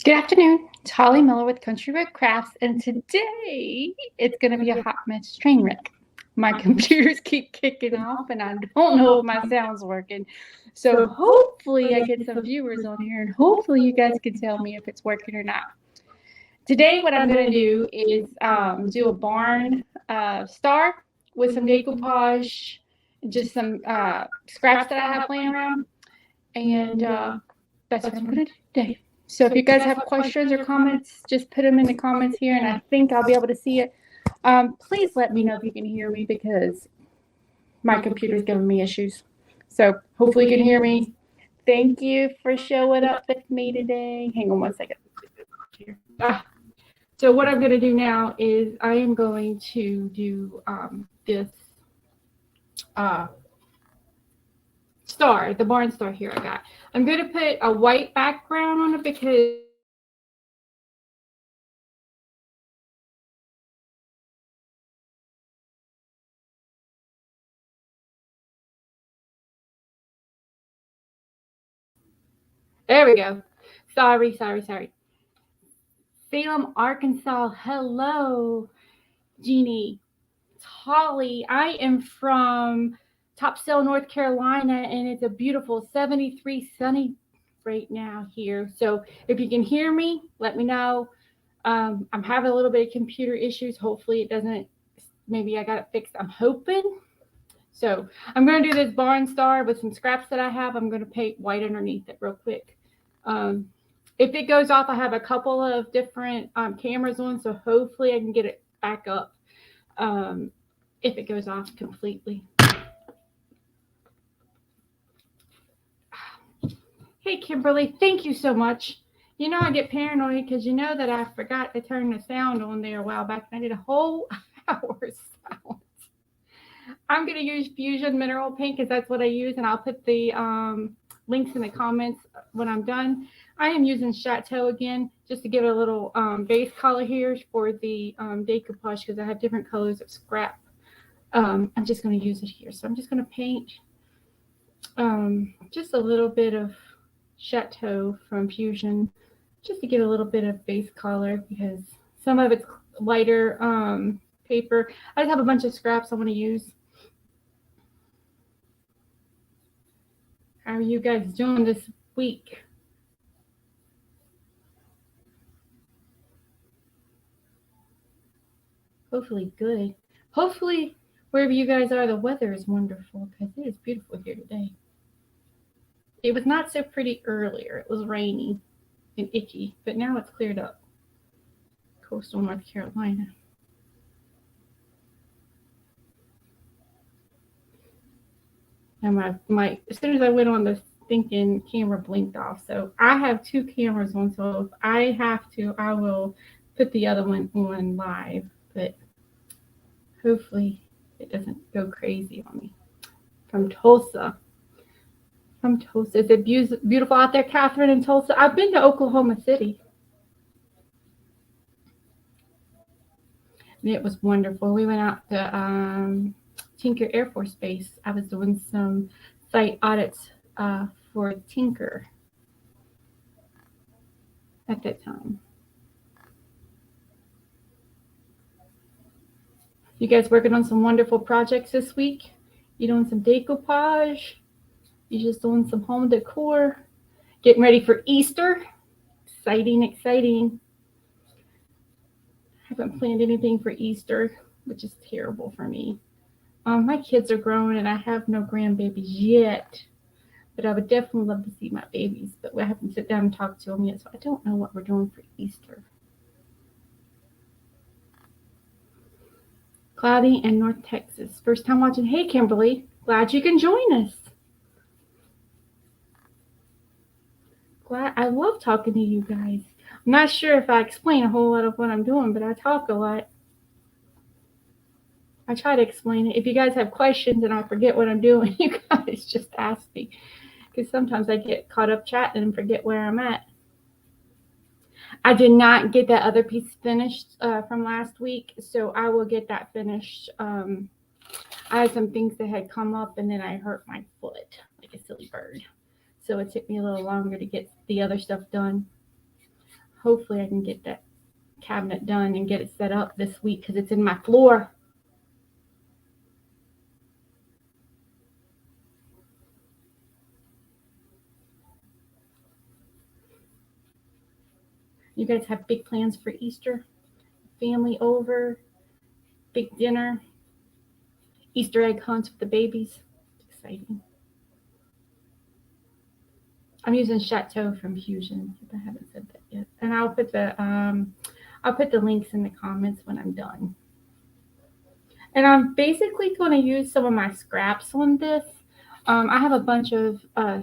Good afternoon. It's Holly Miller with Country Road Crafts, and today it's going to be a hot mess train wreck. My computers keep kicking off, and I don't know if my sound's working. So hopefully I get some viewers on here, and hopefully you guys can tell me if it's working or not. Today what I'm going to do is do a barn star with some decoupage, just some scraps that I have laying around, and that's what I'm going to do today. So if you guys have questions or comments, just put them in the comments here, and I think I'll be able to see it. Please let me know if you can hear me because my computer's giving me issues. So hopefully you can hear me. Thank you for showing up with me today. Hang on one second. So what I'm going to do now is I am going to do this star, the barn star here I got. I'm going to put a white background on it because there we go. Sorry. Salem, Arkansas. Hello, Jeannie. It's Holly. I am from Topsail, North Carolina, and it's a beautiful 73 sunny right now here. So if you can hear me, let me know. I'm having a little bit of computer issues. Hopefully it doesn't, maybe I got it fixed. I'm hoping. So I'm going to do this barn star with some scraps that I have. I'm going to paint white underneath it real quick. If it goes off, I have a couple of different cameras on, so hopefully I can get it back up if it goes off completely. Hey, Kimberly, thank you so much. You know, I get paranoid because you know that I forgot to turn the sound on there a while back, and I did a whole hour sound. I'm going to use Fusion Mineral Paint because that's what I use, and I'll put the links in the comments when I'm done. I am using Chateau again just to give it a little base color here for the decoupage because I have different colors of scrap. I'm just going to use it here. So I'm just going to paint just a little bit of Chateau from Fusion just to give a little bit of base color because some of it's lighter paper. I just have a bunch of scraps I want to use. How are you guys doing this week? Hopefully good. Hopefully wherever you guys are, the weather is wonderful because it is beautiful here today. It was not so pretty earlier. It was rainy and icky, but now it's cleared up. Coastal North Carolina. And my as soon as I went on the thinking camera blinked off. So I have two cameras on, so if I have to, I will put the other one on live, but hopefully it doesn't go crazy on me. From Tulsa. Is it beautiful out there, Catherine, in Tulsa? I've been to Oklahoma City. And it was wonderful. We went out to Tinker Air Force Base. I was doing some site audits for Tinker at that time. You guys working on some wonderful projects this week? You doing some decoupage? You just doing some home decor? Getting ready for Easter? Exciting. I haven't planned anything for Easter, which is terrible for me. My kids are grown and I have no grandbabies yet, but I would definitely love to see my babies, but I haven't sit down and talked to them yet, so I don't know what we're doing for Easter. Cloudy in North Texas. First time watching. Hey, Kimberly. Glad you can join us. I love talking to you guys. I'm not sure if I explain a whole lot of what I'm doing, but I talk a lot. I try to explain it. If you guys have questions and I forget what I'm doing, you guys just ask me. Because sometimes I get caught up chatting and forget where I'm at. I did not get that other piece finished from last week, so I will get that finished. I had some things that had come up, and then I hurt my foot like a silly bird. So it took me a little longer to get the other stuff done. hopefully I can get that cabinet done and get it set up this week because it's in my floor. You guys have big plans for Easter? Family over, big dinner, Easter egg hunts with the babies. It's exciting. I'm using Chateau from Fusion. If I haven't said that yet, and I'll put the links in the comments when I'm done. And I'm basically going to use some of my scraps on this. I have a bunch of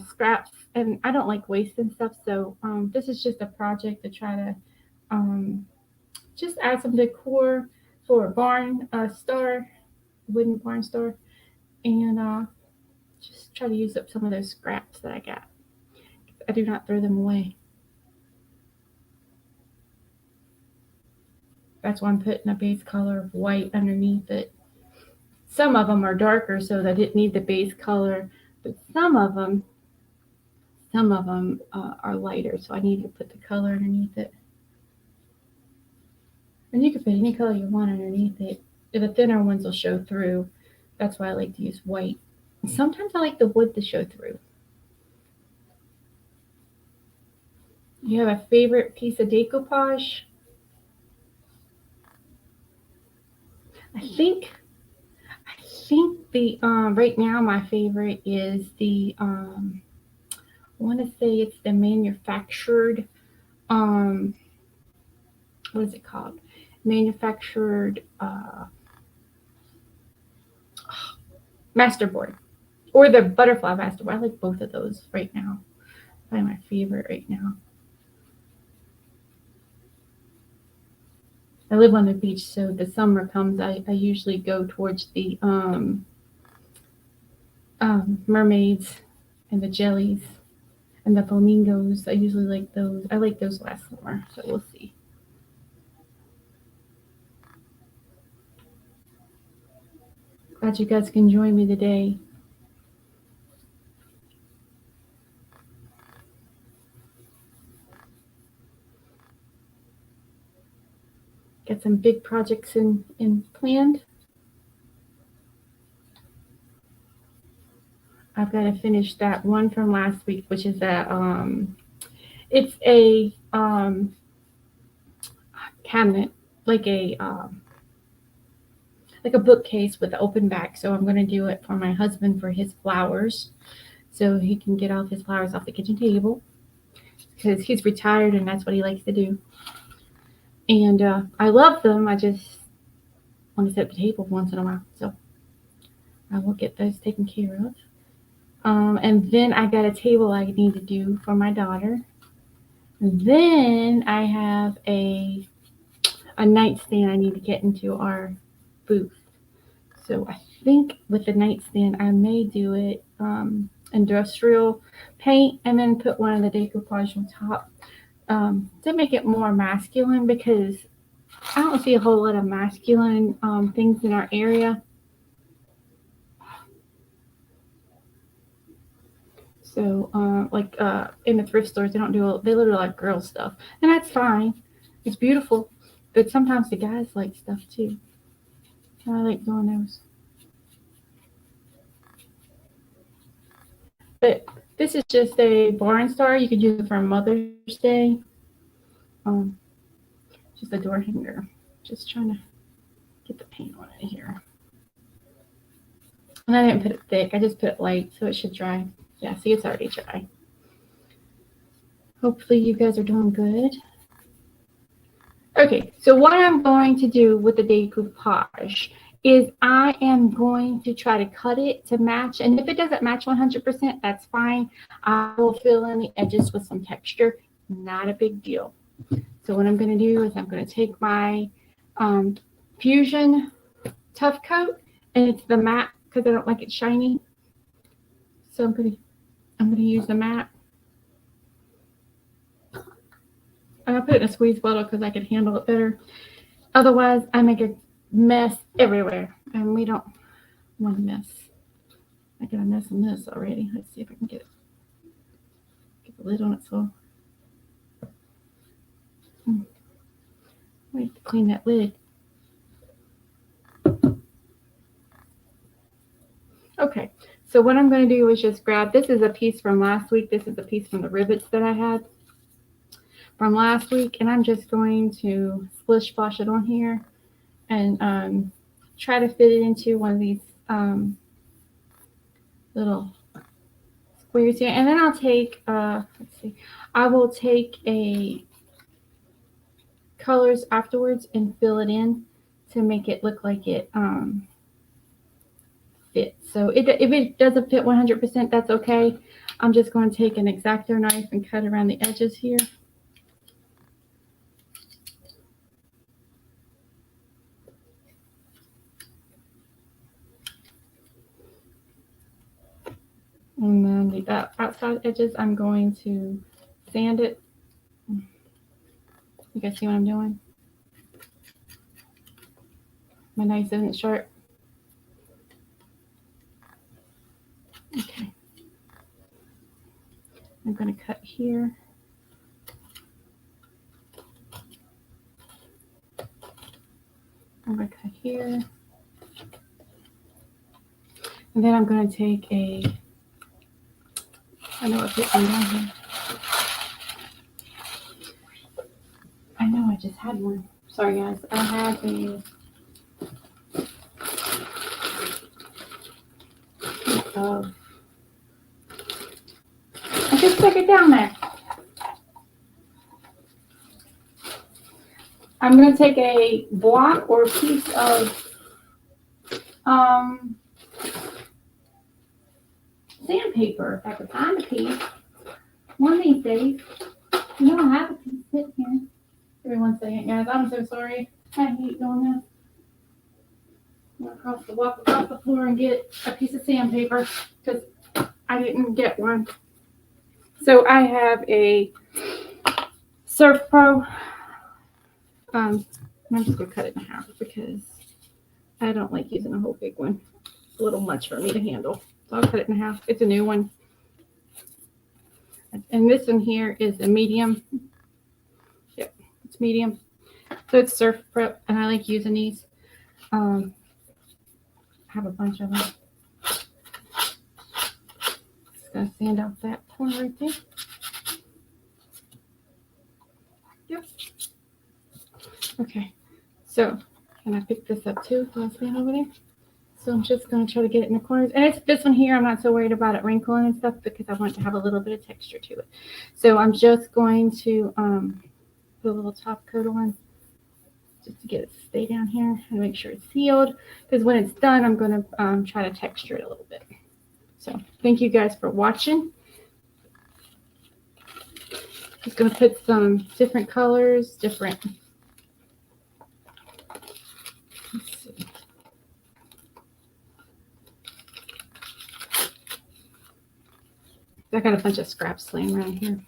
scraps, and I don't like wasting stuff. So this is just a project to try to just add some decor for a barn star, wooden barn star, and just try to use up some of those scraps that I got. I do not throw them away. That's why I'm putting a base color of white underneath it. Some of them are darker, so that I didn't need the base color, but some of them are lighter, so I need to put the color underneath it. And you can put any color you want underneath it. The thinner ones will show through. That's why I like to use white. And sometimes I like the wood to show through. You have a favorite piece of decoupage? I think the right now my favorite is the I want to say it's the manufactured what is it called? Manufactured masterboard or the butterfly masterboard. I like both of those right now. Probably my favorite right now. I live on the beach, so the summer comes, I usually go towards the mermaids and the jellies and the flamingos. I usually like those. I like those last summer, so we'll see. Glad you guys can join me today. Got some big projects in planned. I've got to finish that one from last week, which is that it's a cabinet, like a bookcase with an open back. So I'm going to do it for my husband for his flowers, so he can get all of his flowers off the kitchen table because he's retired and that's what he likes to do. And I love them. I just want to set the table once in a while, so I will get those taken care of. And then I got a table I need to do for my daughter. And then I have a nightstand I need to get into our booth. So I think with the nightstand, I may do it industrial paint and then put one of the decoupage on top to make it more masculine, because I don't see a whole lot of masculine things in our area. So like in the thrift stores, they literally like girl stuff, and that's fine. It's beautiful, but sometimes the guys like stuff too. I like doing those. But this is just a barn star. You could use it for Mother's Day. Just a door hanger. Just trying to get the paint on it here. And I didn't put it thick. I just put it light, so it should dry. Yeah, see, it's already dry. Hopefully you guys are doing good. Okay, so what I'm going to do with the decoupage is I am going to try to cut it to match. And if it doesn't match 100%, that's fine. I will fill in the edges with some texture. Not a big deal. So what I'm going to do is I'm going to take my Fusion Tough Coat, and it's the matte because I don't like it shiny. So I'm going to use the matte. I put it in a squeeze bottle because I can handle it better. Otherwise, I make a mess everywhere, and we don't want a mess. I got a mess in this already. Let's see if I can get the lid on it. So Wait to clean that lid. Okay, so what I'm going to do is just grab, this is a piece from last week. This is a piece from the rivets that I had from last week. And I'm just going to splish splash it on here and try to fit it into one of these little squares here. And then I'll take, let's see, I will take a colors afterwards and fill it in to make it look like it fits. So if it doesn't fit 100%, that's okay. I'm just going to take an X-Acto knife and cut around the edges here. And then the outside edges, I'm going to sand it. You guys see what I'm doing? My knife isn't sharp. Okay. I'm going to cut here. I'm going to cut here. And then I'm going to take I know I put one down here. I know I just had one. Sorry guys, I had a I just stuck it down there. I'm going to take a block or a piece of sandpaper. If I could find a piece one of these days. You know, I have a piece sitting here. Give me 1 second, guys. I'm so sorry. I hate doing this. I'm going to walk across the floor and get a piece of sandpaper because I didn't get one. So I have a Surf Pro. I'm just going to cut it in half because I don't like using a whole big one. It's a little much for me to handle. So I'll cut it in half. It's a new one. And this one here is a medium. Yep, it's medium. So it's Surf Pro, and I like using these. I have a bunch of them. Just going to sand out that corner right there. Yep. Okay. So, and I picked this up too while I stand over there. So I'm just going to try to get it in the corners. And it's this one here. I'm not so worried about it wrinkling and stuff because I want to have a little bit of texture to it. So I'm just going to put a little top coat on just to get it to stay down here and make sure it's sealed. Because when it's done, I'm going to try to texture it a little bit. So thank you guys for watching. Just going to put some different colors, different. Let's see. I got a bunch of scraps laying around here.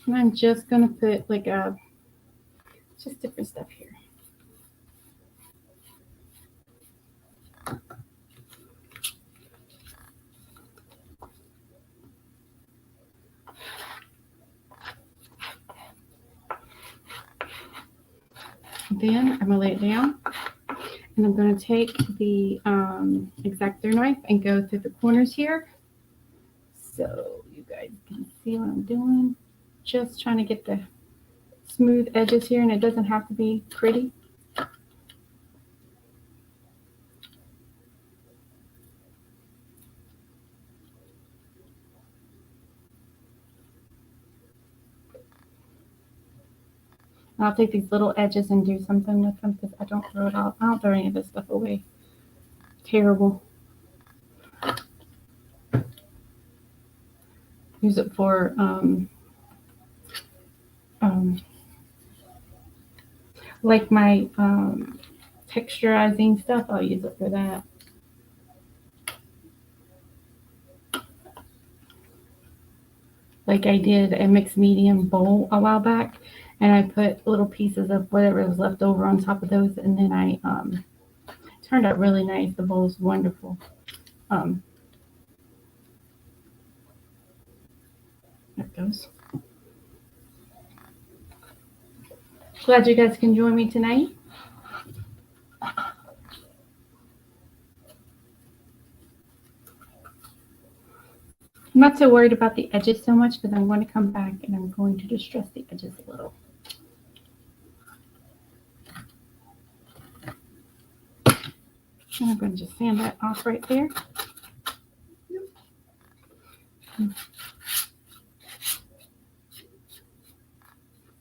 And I'm just going to put like just different stuff here. Then I'm going to lay it down. And I'm going to take the X-Acto knife and go through the corners here. So you guys can see what I'm doing. Just trying to get the smooth edges here, and it doesn't have to be pretty. I'll take these little edges and do something with them because I don't throw it out. I don't throw any of this stuff away. Terrible. Use it for like my texturizing stuff. I'll use it for that. Like I did a mixed medium bowl a while back, and I put little pieces of whatever was left over on top of those, and then I turned out really nice. The bowl's wonderful. There it goes. Glad you guys can join me tonight. I'm not so worried about the edges so much because I'm going to come back and I'm going to distress the edges a little. And I'm going to just sand that off right there.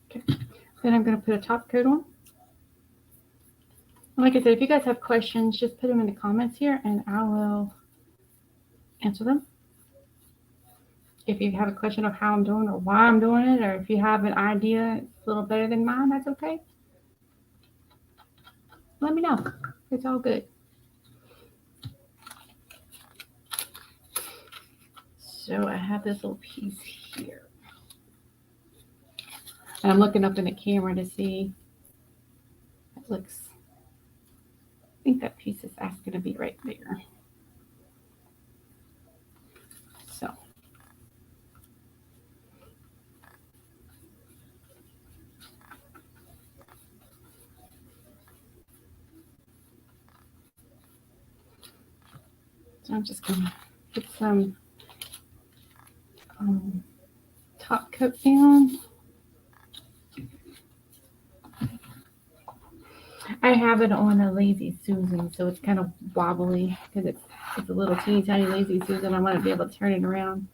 Okay. Then I'm going to put a top coat on. Like I said, if you guys have questions, just put them in the comments here and I will answer them. If you have a question of how I'm doing or why I'm doing it, or if you have an idea it's a little better than mine, that's okay. Let me know. It's all good. So I have this little piece here. And I'm looking up in the camera to see. It looks, I think that piece is asking to be right there. So. So I'm just going to put some top coat down. I have it on a Lazy Susan, so it's kind of wobbly because it's a little teeny tiny Lazy Susan. I want to be able to turn it around.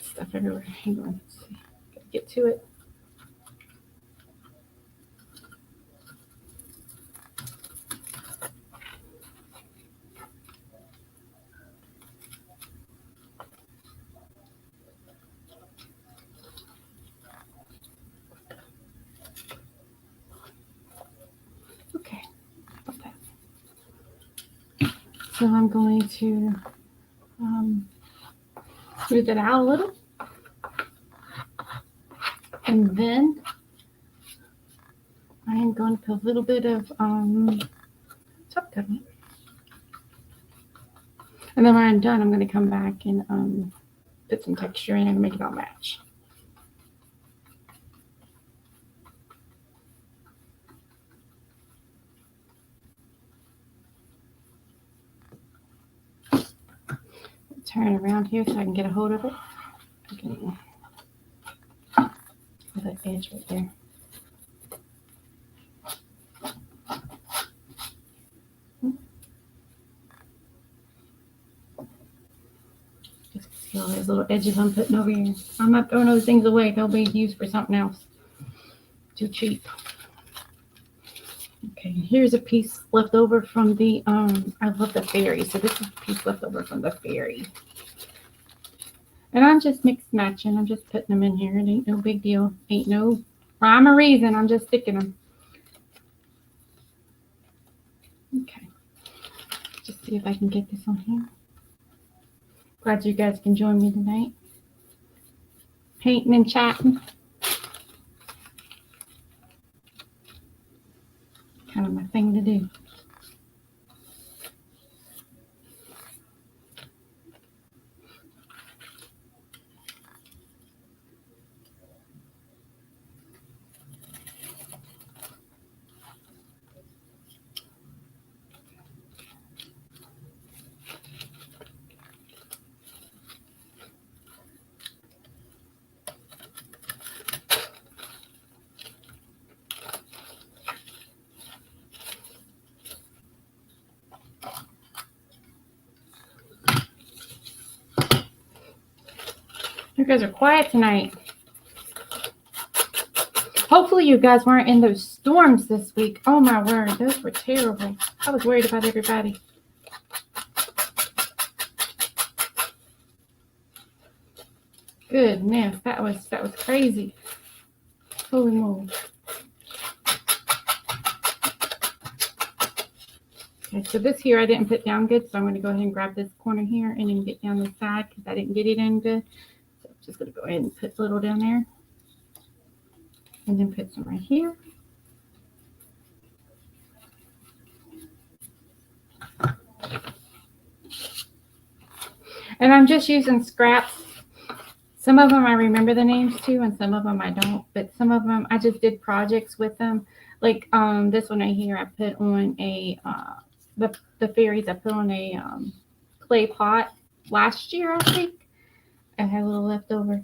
Stuff everywhere. Hang on. Let's see. Gotta get to it. Okay. So I'm going to smooth it out a little. And then I am going to put a little bit of top coat on it. And then when I'm done, I'm going to come back and put some texture in and make it all match. Turn around here so I can get a hold of it. Okay. Put that edge right there. Just see all those little edges I'm putting over here. I'm not throwing those things away. They'll be used for something else. Too cheap. Okay, here's a piece left over from the I love the fairy. So this is a piece left over from the fairy. And I'm just mix matching. I'm just putting them in here. It ain't no big deal. Ain't no rhyme or reason. I'm just sticking them. Okay. Just see if I can get this on here. Glad you guys can join me tonight. Painting and chatting. Kind of my thing to do. You guys are quiet tonight. Hopefully you guys weren't in those storms this week. Oh my word, those were terrible. I was worried about everybody. Goodness, that was crazy. Holy moly. Okay, so this here I didn't put down good, so I'm going to go ahead and grab this corner here and then get down the side because I didn't get it in good. So I'm just going to go ahead and put a little down there. And then put some right here. And I'm just using scraps. Some of them I remember the names to, and some of them I don't. But some of them I just did projects with them. Like this one right here, I put on a the fairies. I put on a clay pot last year, I think. I had a little left over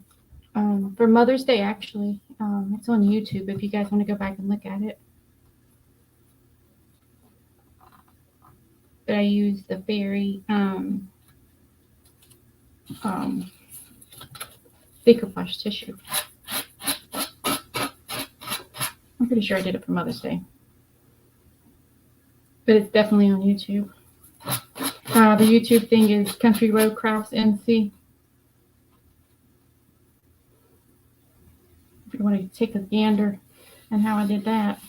for Mother's Day, actually. It's on YouTube if you guys want to go back and look at it. But I used the fairy Decoupage tissue. I'm pretty sure I did it for Mother's Day. But it's definitely on YouTube. The YouTube thing is Country Road Crafts NC. If you want to take a gander on how I did that.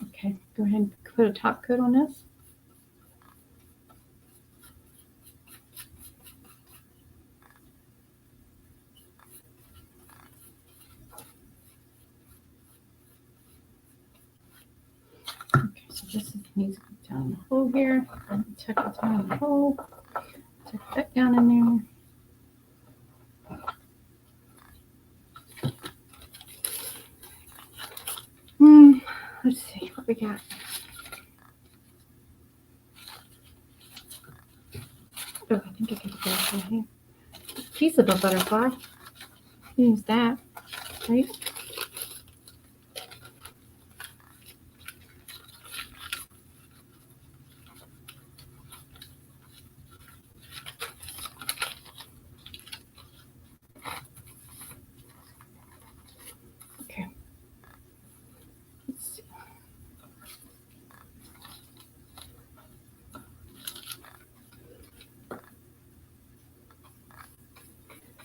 Okay, go ahead and put a top coat on this. Okay, so this needs to go down the hole here. Tuck it down the hole. Tuck that down in there. Let's see what we got. Oh, I think I could get that right here. Piece of a butterfly. Use that, right? Okay. Let's see.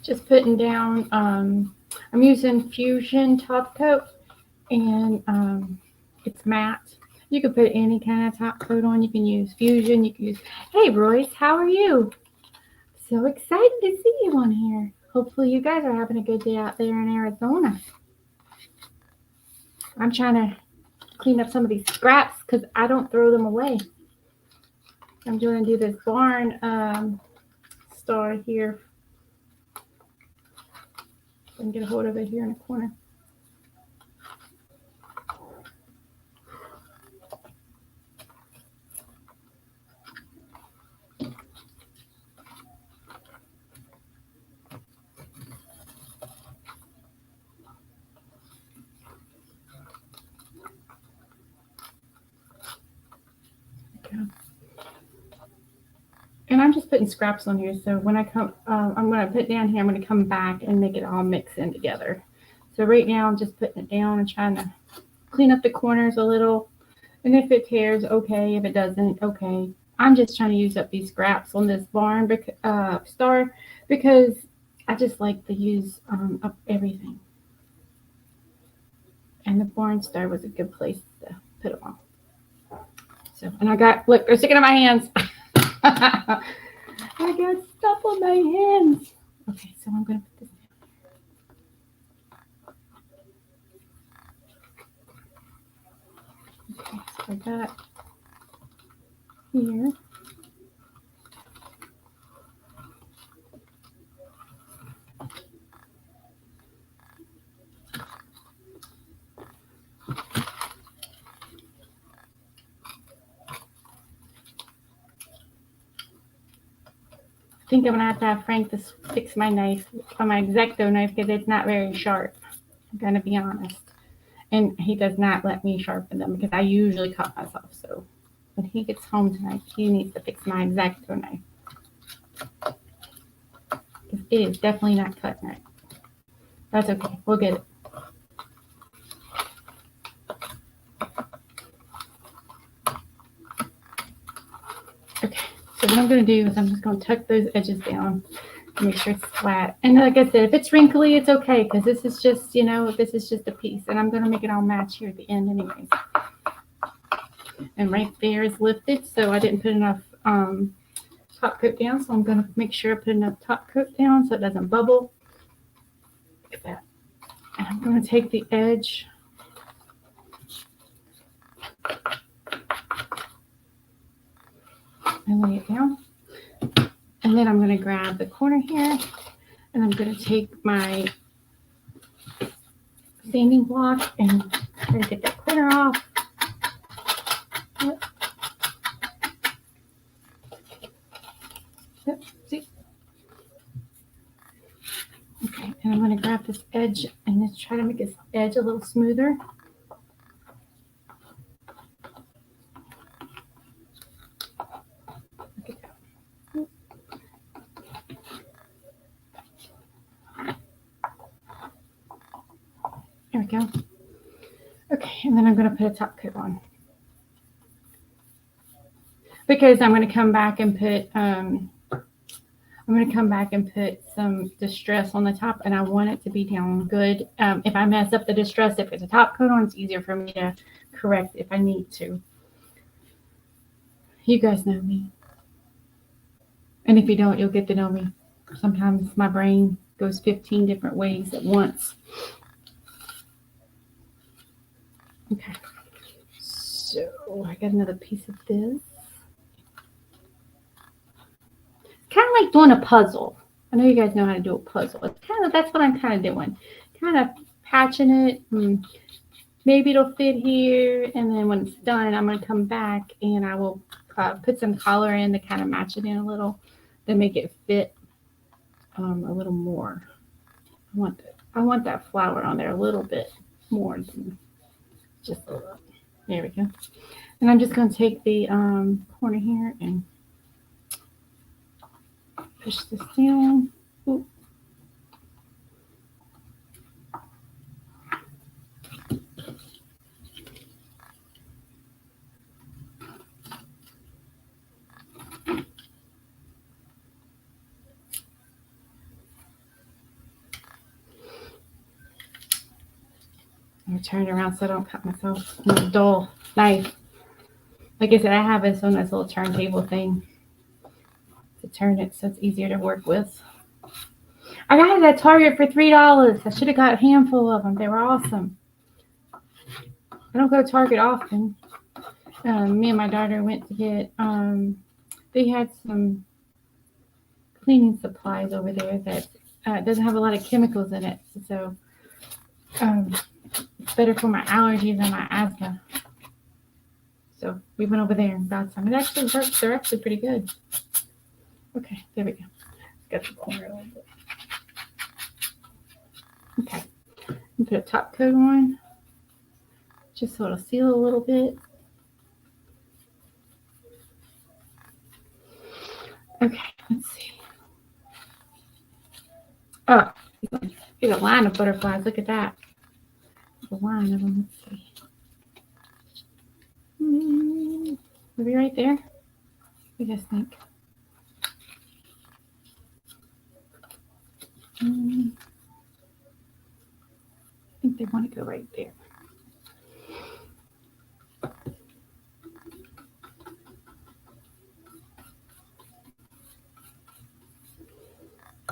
Just putting down, I'm using Fusion top coat, and it's matte. You can put any kind of top coat on. You can use Fusion. You can use, hey Royce, how are you? So excited to see you on here. Hopefully you guys are having a good day out there in Arizona. I'm trying to clean up some of these scraps because I don't throw them away. I'm going to do this barn star here. I can get a hold of it here in the corner. Okay. And I'm just putting scraps on here. So when I come, I'm going to put down here, I'm going to come back and make it all mix in together. So right now I'm just putting it down and trying to clean up the corners a little. And if it tears, okay. If it doesn't, okay. I'm just trying to use up these scraps on this barn star because I just like to use up everything. And the barn star was a good place to put them on. So, and I got, look, they're sticking in my hands. I got stuff on my hands. Okay, so I'm going to put this down. Okay, so I got here. I think I'm going to have Frank to fix my knife, on my X-Acto knife, because it's not very sharp. I'm going to be honest. And he does not let me sharpen them because I usually cut myself. So when he gets home tonight, he needs to fix my X-Acto knife. Because it is definitely not cut right. That's okay. We'll get it. Okay. So what I'm going to do is I'm just going to tuck those edges down to make sure it's flat. And like I said, if it's wrinkly, it's okay because this is just, you know, this is just a piece. And I'm going to make it all match here at the end anyways. And right there is lifted, so I didn't put enough top coat down. So I'm going to make sure I put enough top coat down so it doesn't bubble. Look at that. And I'm going to take the edge and lay it down. And then I'm going to grab the corner here, and I'm going to take my sanding block and try to get that corner off. Yep. Yep. See? Okay, and I'm going to grab this edge and just try to make this edge a little smoother. Look at that. There we go. Okay, and then I'm going to put a top coat on, because I'm going to come back and put some distress on the top, and I want it to be down good. If I mess up the distress, if it's a top coat on, it's easier for me to correct if I need to. You guys know me. And if you don't, you'll get to know me. Sometimes my brain goes 15 different ways at once. Okay. So I got another piece of this. Kind of like doing a puzzle. I know you guys know how to do a puzzle. It's kind of, that's what I'm kind of doing. Kind of patching it. Maybe it'll fit here, and then when it's done, I'm going to come back and I will put some color in to kind of match it in a little, to make it fit a little more. I want that flower on there a little bit more than just a little. There we go. And I'm just going to take the corner here and push this down. Ooh. I'm going to turn it around so I don't cut myself with a dull knife. Like I said, I have this on this little turntable thing to turn it so it's easier to work with. I got it at Target for $3. I should have got a handful of them. They were awesome. I don't go to Target often. Me and my daughter went to get, they had some cleaning supplies over there that doesn't have a lot of chemicals in it. So it's better for my allergies and my asthma. So we went over there and got some. It actually works. They're actually pretty good. Okay, there we go. Got the corner a little bit. Okay, put a top coat on, just so it'll seal a little bit. Okay, let's see. Oh, there's a line of butterflies. Look at that. There's a line of them. Let's see. Maybe right there. What do you guys think? I think they want to go right there.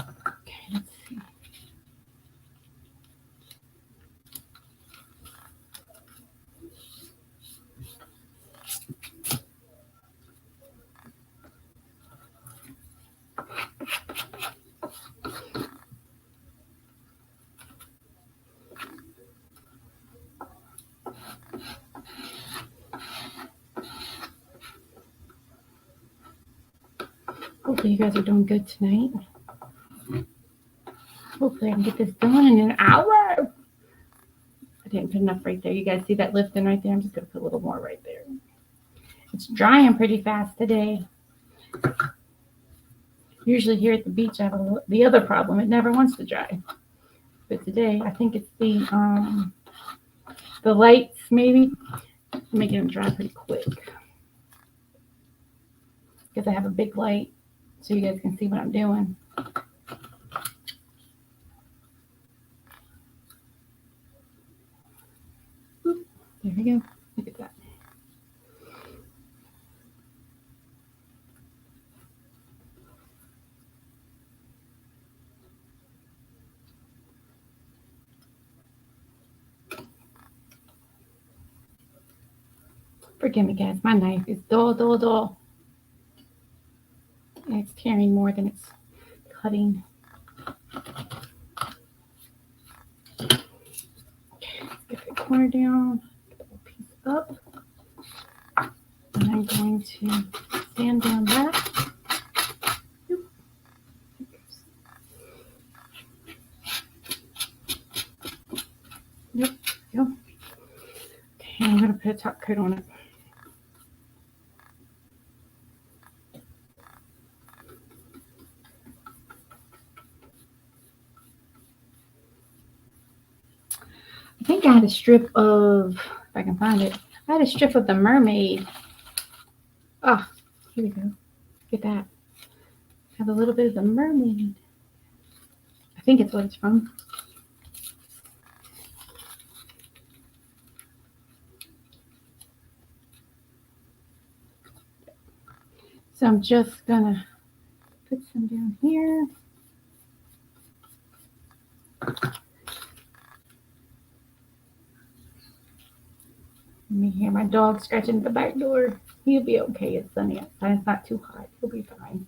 Okay, let's see. Hopefully you guys are doing good tonight. Hopefully I can get this done in an hour. I didn't put enough right there. You guys see that lifting right there? I'm just going to put a little more right there. It's drying pretty fast today. Usually here at the beach, I have the other problem. It never wants to dry. But today, I think it's the lights, maybe, making them dry pretty quick. Because I have a big light, so you guys can see what I'm doing. There we go. Look at that. Forgive me, guys. My knife is dull, dull, dull. And it's tearing more than it's cutting. Okay, let's get the corner down. Get the piece up. And I'm going to sand down that. Yep. Yep. Okay, I'm going to put a top coat on it. I think I had a strip of, if I can find it, I had a strip of the mermaid. Oh, here we go. Get that. Have a little bit of the mermaid. I think it's what it's from. So I'm just gonna put some down here. Let me hear my dog scratching at the back door. He'll be okay. It's sunny outside. It's not too hot. He'll be fine.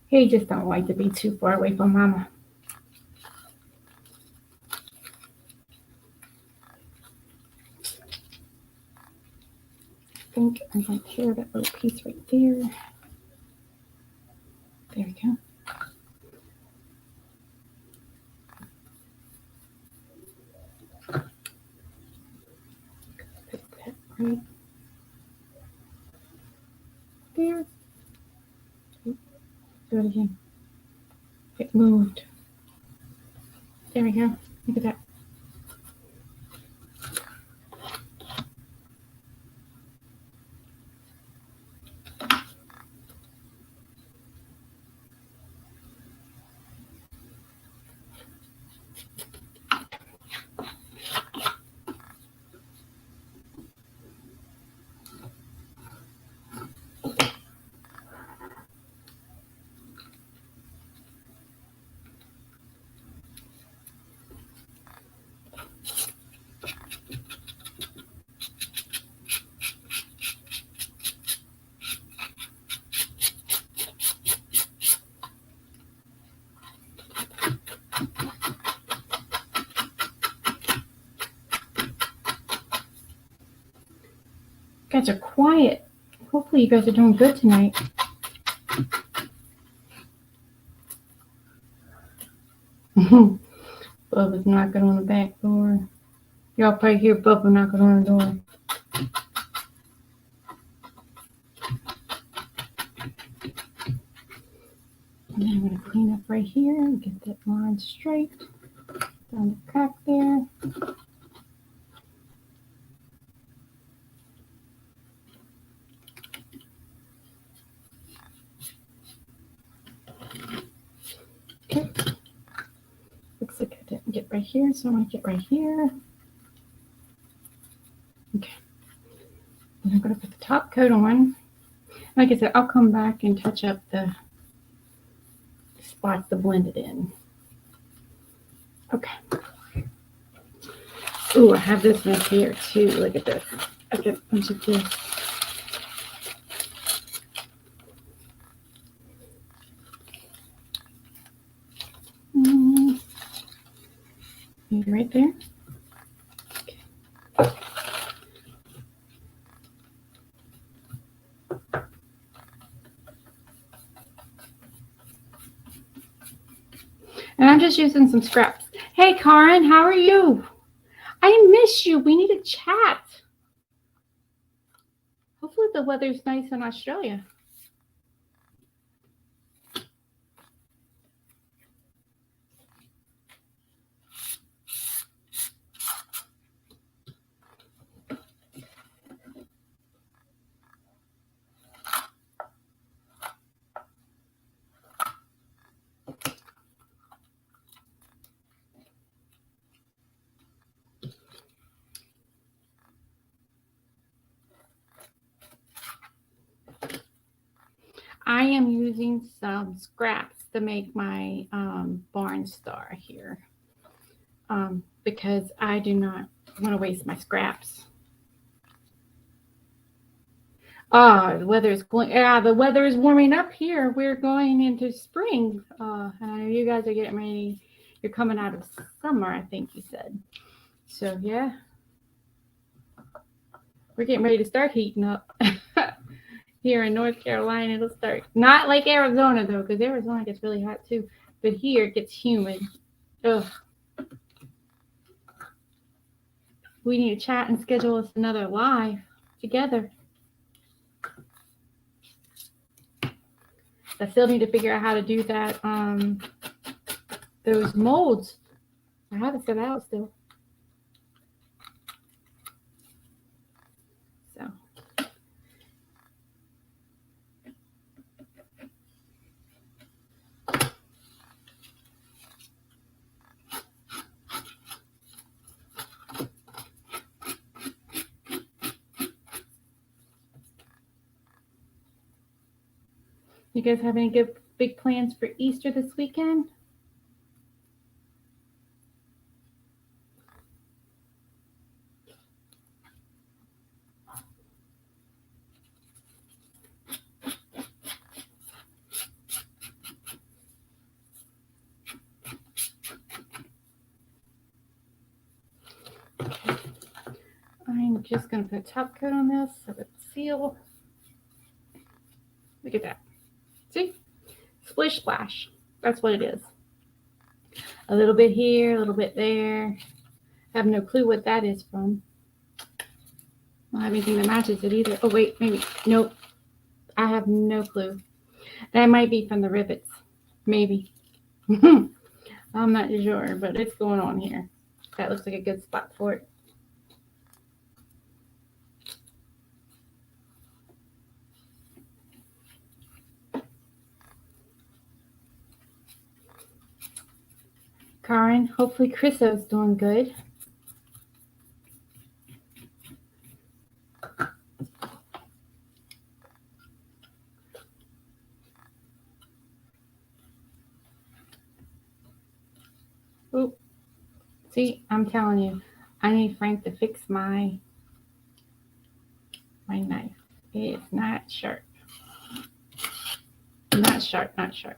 He just don't like to be too far away from Mama. I think I'm going to tear that little piece right there. There we go. Put that right there. Do it again. It moved. There we go. Look at that. You guys are quiet. Hopefully you guys are doing good tonight. Bubba's knocking on the back door. Y'all probably hear Bubba knocking on the door. And then I'm going to clean up right here and get that line straight. Down the crack there. Okay. Looks like I didn't get right here, so I'm going to get right here. Okay. And I'm going to put the top coat on. Like I said, I'll come back and touch up the spots to blend it in. Okay. Ooh, I have this one here too. Look at this. I got a bunch of this. Right there. Okay. And I'm just using some scraps. Hey, Karen, how are you? I miss you. We need to chat. Hopefully the weather's nice in Australia. I am using some scraps to make my barn star here because I do not want to waste my scraps. The weather is going. Yeah, the weather is warming up here. We're going into spring. And I know you guys are getting ready. You're coming out of summer, I think you said. So yeah, we're getting ready to start heating up. Here in North Carolina, it'll start. Not like Arizona though, because Arizona gets really hot too. But here it gets humid. Ugh. We need to chat and schedule us another live together. I still need to figure out how to do that. Those molds. I haven't set out still. So. You guys have any good big plans for Easter this weekend? I'm just going to put a top coat on this so it's seal. Look at that. See? Splish splash. That's what it is. A little bit here, a little bit there. I have no clue what that is from. I don't have anything that matches it either. Oh, wait, maybe. Nope. I have no clue. That might be from the rivets. Maybe. I'm not sure, but it's going on here. That looks like a good spot for it. Karen, hopefully Chriso's doing good. Oop. See, I'm telling you, I need Frank to fix my knife. It's not sharp. Not sharp, not sharp.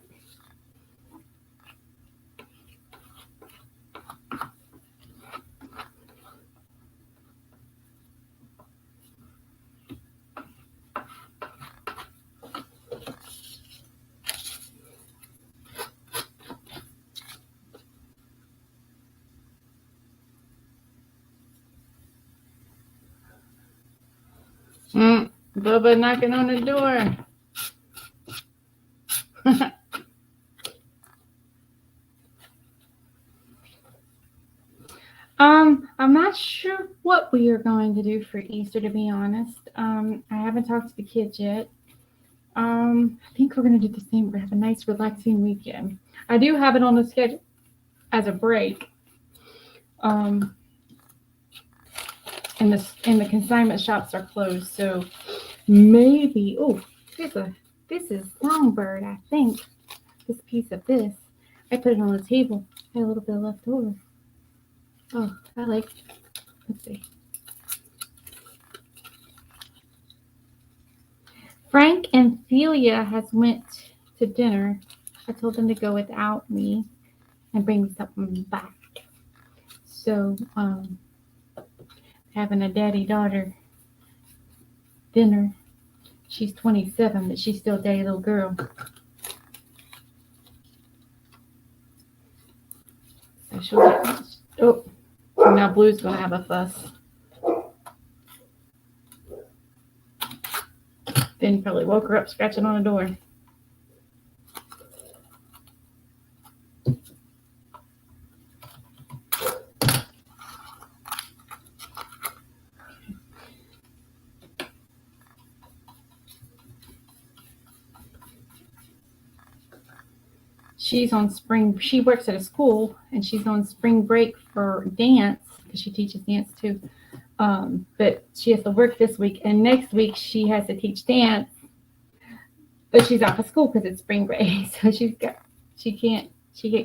Bubba knocking on the door. I'm not sure what we are going to do for Easter, to be honest. I haven't talked to the kids yet. I think we're going to do the same. We're going to have a nice, relaxing weekend. I do have it on the schedule as a break. And the consignment shops are closed, so maybe. Oh, this is Songbird, I think. This piece of this, I put it on the table. I had a little bit left over. Oh, I like it. Let's see. Frank and Celia has went to dinner. I told them to go without me and bring me something back. So, having a daddy-daughter dinner. She's 27, but she's still a daddy little girl. So she'll get, oh, now Blue's gonna have a fuss. Then probably woke her up scratching on the door. She's on spring. She works at a school, and she's on spring break for dance because she teaches dance too. But she has to work this week, and next week she has to teach dance. But she's off of school because it's spring break, so she can't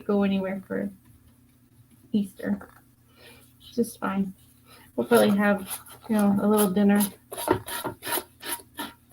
go anywhere for Easter. It's just fine. We'll probably have a little dinner.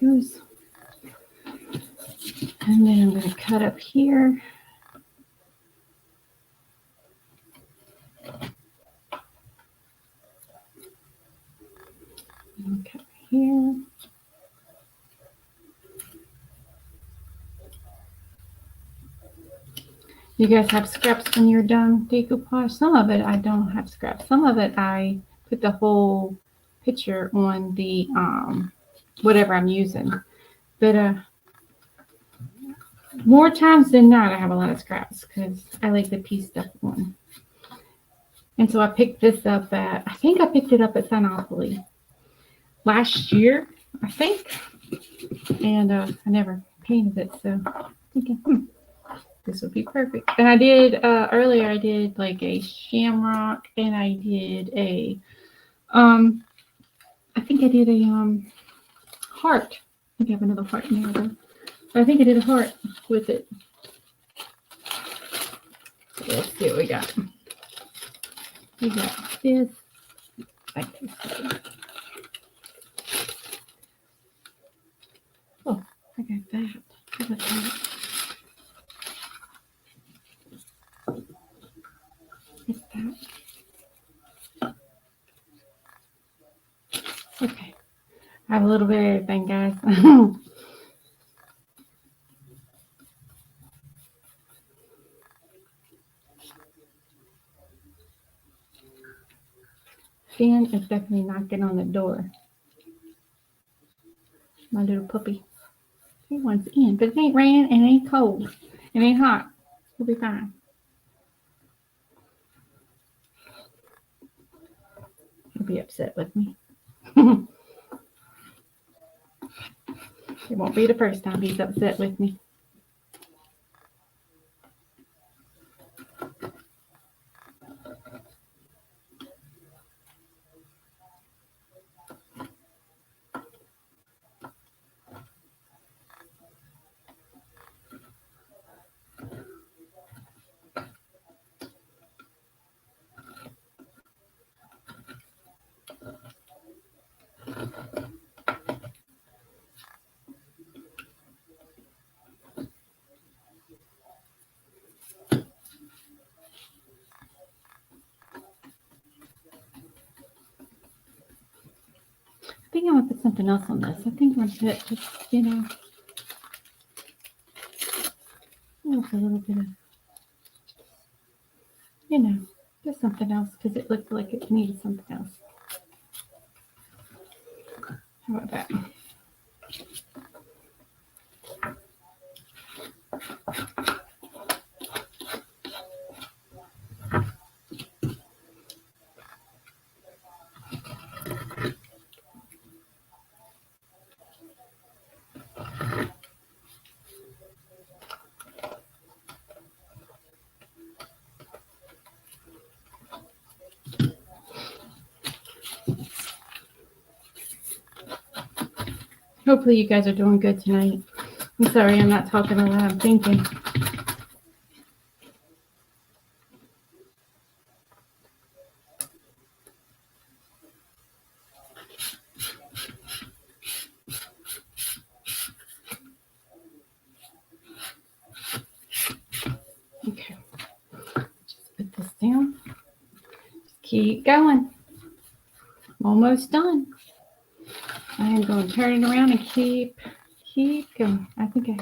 goes. And then I'm going to cut up here. And cut here. You guys have scraps when you're done decoupage? Some of it I don't have scraps. Some of it I put the whole picture on the whatever I'm using. But more times than not I have a lot of scraps because I like to piece stuff on. And so I picked this up at, I think I picked it up at Sinopoly last year, I think. And I never painted it, so I'm thinking, this would be perfect. And I did earlier. I did like a shamrock, and I did a I think I did a heart. I think I have another heart in there though. But I think I did a heart with it. So let's see what we got. We got this. Oh, I got that. How about that? That. Okay. I have a little bit of everything, guys. Finn is definitely knocking on the door. My little puppy. He wants in, but it ain't raining and it ain't cold. It ain't hot. He'll be fine. He'll be upset with me. It won't be the first time he's upset with me. I think I'm going to put something else on this. I think I'm going to put just, you know, a little bit of, you know, just something else because it looked like it needed something else. How about that? Hopefully you guys are doing good tonight. I'm sorry I'm not talking a lot. I'm thinking. Okay. Just put this down. Just keep going. Almost done. I'm going to turn it around and keep going. I think I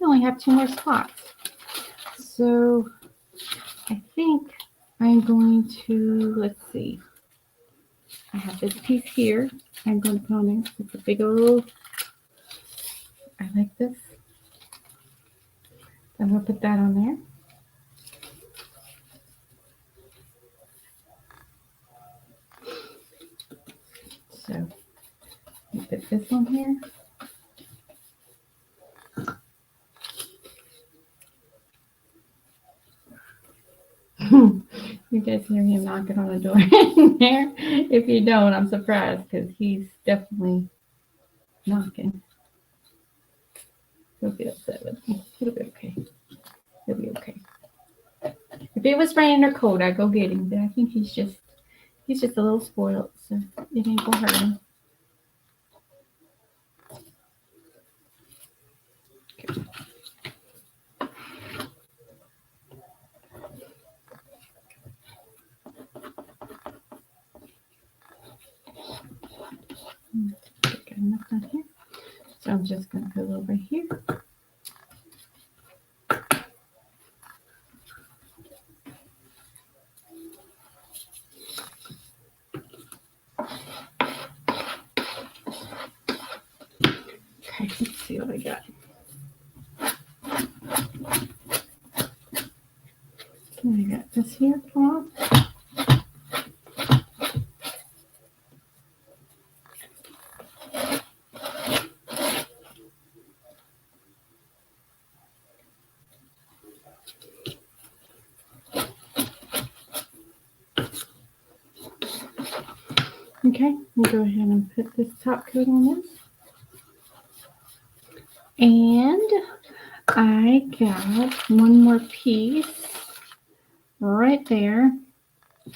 only have 2 more spots. So I think I'm going to, let's see. I have this piece here. I'm going to put on there. It's a big old, I like this. I'm going to put that on there. So you put this on here. You guys hear him knocking on the door in there. If you don't, I'm surprised because he's definitely knocking. He'll be upset with me. It'll be okay. He'll be okay. If it was raining or cold, I'd go get him. But I think he's just a little spoiled, so it ain't gonna hurt him. So I'm just going to put a little right here. Okay, let's see what I got. I got this here, come on. Okay, we'll go ahead and put this top coat on this. And I got one more piece right there.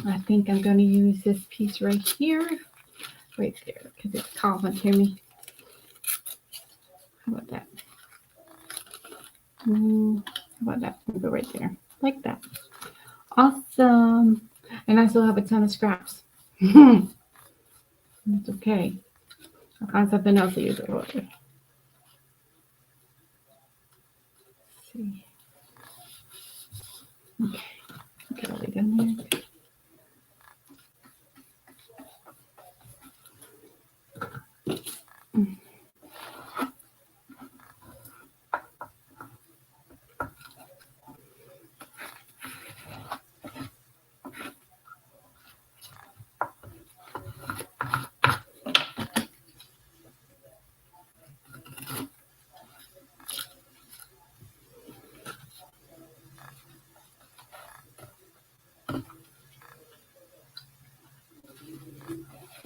I think I'm going to use this piece right here, right there, because it's calling to me. How about that? How about that? We'll go right there, like that. Awesome. And I still have a ton of scraps. It's okay. I'll find something else to use it for. See. Okay. Get all the way down there.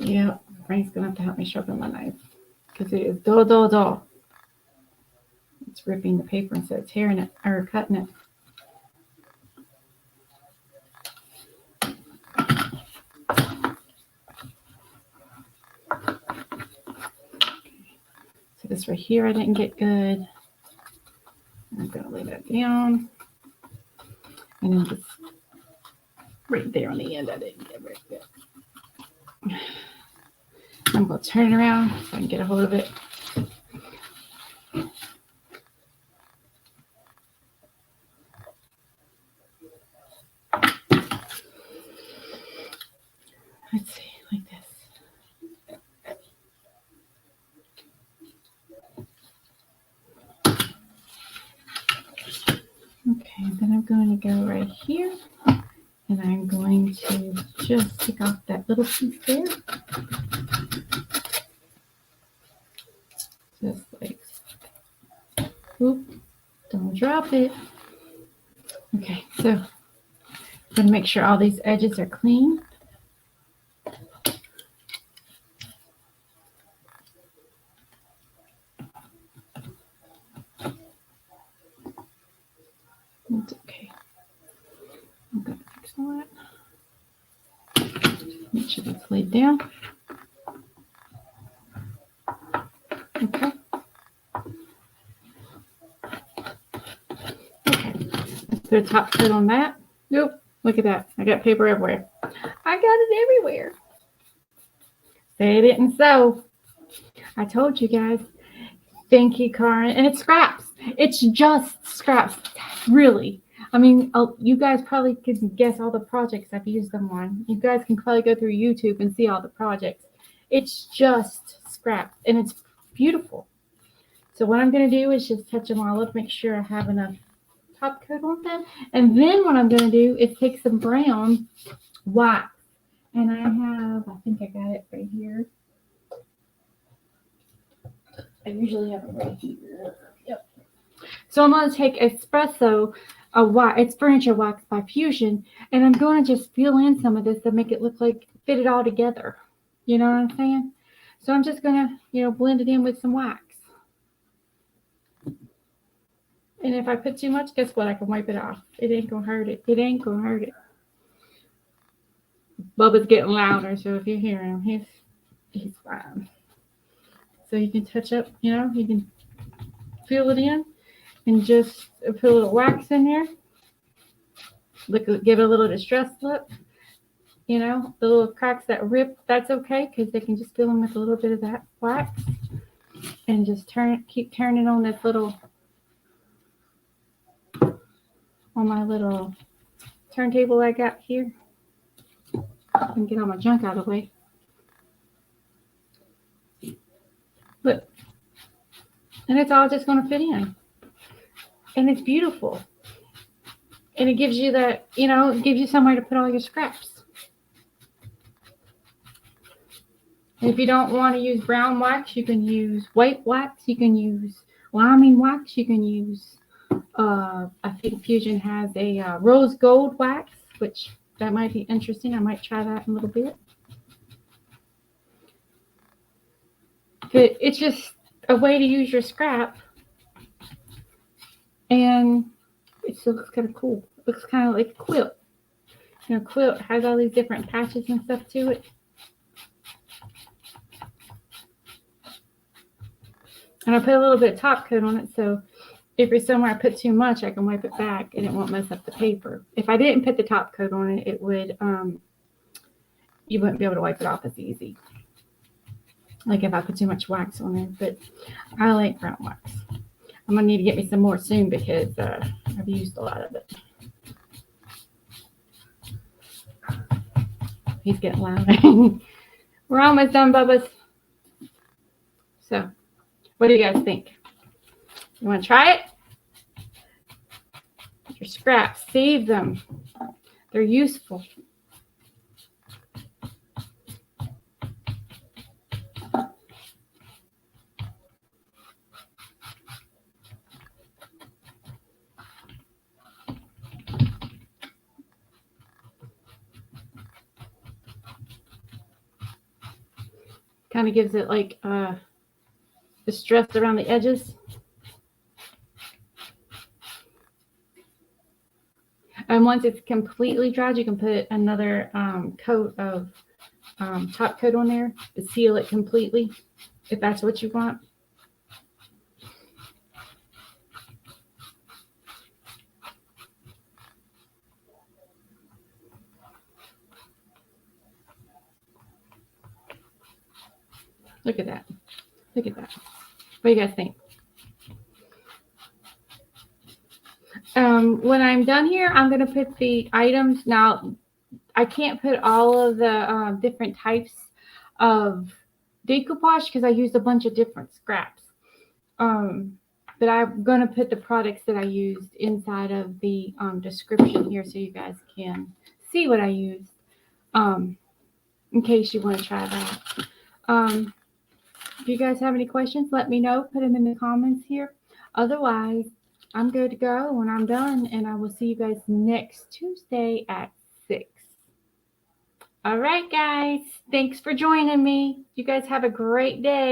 Yeah, Frank's gonna have to help me sharpen my knife because it is dull, dull, dull. It's ripping the paper instead of tearing it or cutting it. So this right here I didn't get good. I'm gonna lay that down, and then just right there on the end I didn't get very good. I'm going to turn it around so I can get a hold of it. Let's see, like this. Okay, then I'm going to go right here, and I'm going to just take off that little piece there. Just like, oop, don't drop it. Okay, so I'm going to make sure all these edges are clean. It's okay. I'm going to fix all that. Make sure it's laid down. Okay. Let's put a top coat on that. Nope. Look at that. I got paper everywhere. I got it everywhere. Say it didn't so. I told you guys. Thank you, Karen. And it's scraps. It's just scraps. Really. I mean, you guys probably can guess all the projects I've used them on. You guys can probably go through YouTube and see all the projects. It's just scraps. And it's beautiful. So what I'm going to do is just touch them all up, make sure I have enough top coat on them. And then what I'm going to do is take some brown wax. And I think I got it right here. I usually have it right here. Yep. So I'm going to take espresso, it's furniture wax by Fusion, and I'm going to just fill in some of this to make it look like fit it all together. You know what I'm saying? So I'm just going to, blend it in with some wax. And if I put too much, guess what? I can wipe it off. It ain't going to hurt it. It ain't going to hurt it. Bubba's getting louder, so if you hear him, he's fine. So you can touch up, you can fill it in and just put a little wax in there. Give it a little distress look. The little cracks that rip, that's okay because they can just fill them with a little bit of that wax. and just keep turning on this little, on my little turntable I got here. And get all my junk out of the way. Look. And it's all just going to fit in. And it's beautiful. And it gives you that, it gives you somewhere to put all your scraps. And if you don't want to use brown wax, you can use white wax. You can use liming wax. You can use, I think Fusion has a rose gold wax, which that might be interesting. I might try that in a little bit. But it's just a way to use your scrap. And it still looks kind of cool. It looks kind of like a quilt. Quilt has all these different patches and stuff to it. And I put a little bit of top coat on it, so if there's somewhere I put too much, I can wipe it back and it won't mess up the paper. If I didn't put the top coat on it, it would, you wouldn't be able to wipe it off as easy. Like if I put too much wax on it, but I like brown wax. I'm going to need to get me some more soon because I've used a lot of it. He's getting loud. We're almost done, Bubba's. So, what do you guys think? You want to try it? Your scraps, save them. They're useful. Kind of gives it like the stress around the edges. And once it's completely dried, you can put another coat of top coat on there to seal it completely, if that's what you want. Look at that. Look at that. What do you guys think? When I'm done here, I'm going to put the items. Now, I can't put all of the different types of decoupage because I used a bunch of different scraps. But I'm going to put the products that I used inside of the description here so you guys can see what I used in case you want to try that. If you guys have any questions, let me know. Put them in the comments here. Otherwise, I'm good to go when I'm done, and I will see you guys next Tuesday at 6. All right, guys. Thanks for joining me. You guys have a great day.